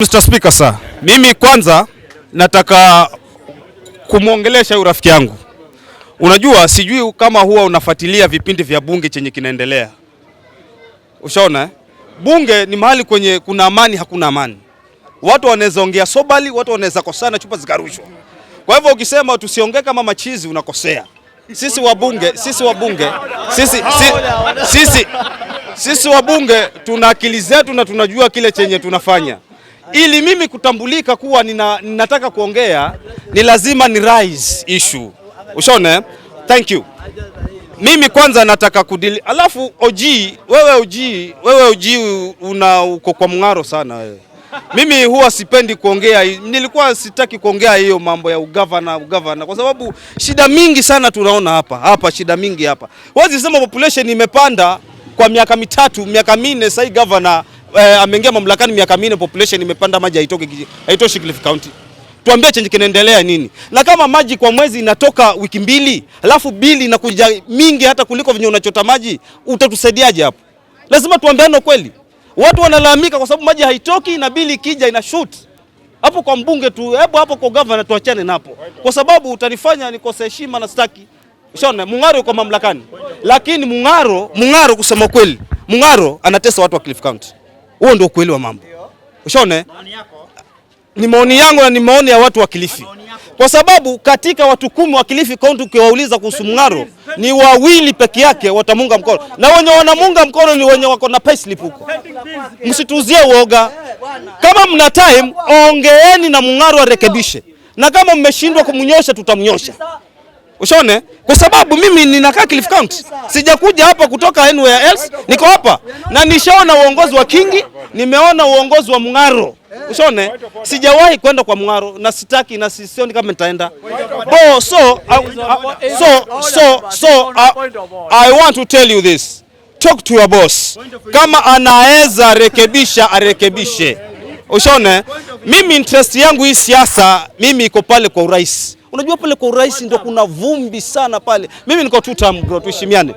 Mr. Speaker sir, mimi kwanza nataka kumuongelesha huyu rafiki yangu. Unajua sijui kama huwa unafuatilia vipindi vya bunge chenye kinaendelea. Ushaona bunge ni mahali kwenye kuna amani hakuna amani. Watu wanaweza ongea sobali, watu wanaweza kosana chupa zikarushwa. Kwa hivyo ukisema tusiongee kama machizi unakosea. Sisi wabunge tuna akili zetu na tunajua kile chenye tunafanya. Ili mimi kutambulika kuwa ninataka kuongea ni lazima ni raise issue. Ushaona? Thank you. Mimi kwanza nataka kudili. Alafu wewe OG uko kwa mng'aro sana wewe. Mimi huwa sipendi kuongea, nilikuwa sitaki kuongea hiyo mambo ya ugavana kwa sababu shida mingi sana tunaona hapa shida mingi hapa. Wazi sema population imepanda kwa miaka mitatu, miaka minne sasa governor ameingia mamlakani miaka minne population imepanda, maji haitoshi Kilifi County. Tuambie chenye kinaendelea nini? Na kama maji kwa mwezi inatoka wiki mbili, alafu bili inakuja mingi hata kuliko venye unachota maji, utatusaidiaje hapo? Lazima tuambiane kweli. Watu wanalalamika kwa sababu maji haitoki na bili ikija ina shoot. Hapo kwa mbunge tu, hapo kwa governor tuachane napo. Kwa sababu utanifanya nikose heshima na sitaki. Ushaona Mung'aro yuko mamlakani. Lakini Mung'aro kusema kweli, Mung'aro anatesa watu wa Kilifi County. Huo ndio kweli wa mambo. Ushaona? Ni maoni yangu na ni maoni ya watu wa Kilifi. Kwa sababu katika watu 10 wa Kilifi County ukiwauliza kuhusu Mung'aro ni 2 peke yake watamunga mkono. Na wenye wanamunga mkono ni wenye wako na payslip huko. Msituuzie uoga. Kama mna time ongeeni na Mung'aro arekebishe. Na kama mmeshindwa kumnyosha tutamnyosha. Ushaone? Kwa sababu mimi ninakaa Kilifi County. Sijakuja hapa kutoka anywhere else. Niko hapa na nishaona uongozi wa Kingi, nimeona uongozi wa Mung'aro. Ushaone? Sijawahi kwenda kwa Mung'aro na sitaki na sioni kama nitaenda. I want to tell you this. Talk to your boss. Kama anaweza rekebisha arekebishe. Ushaone? Mimi interest yangu hii siasa, mimi iko pale kwa urais. Unajua pale kwa urais ndio kuna vumbi sana pale. Mimi niko 2 term bro, tuheshimiane.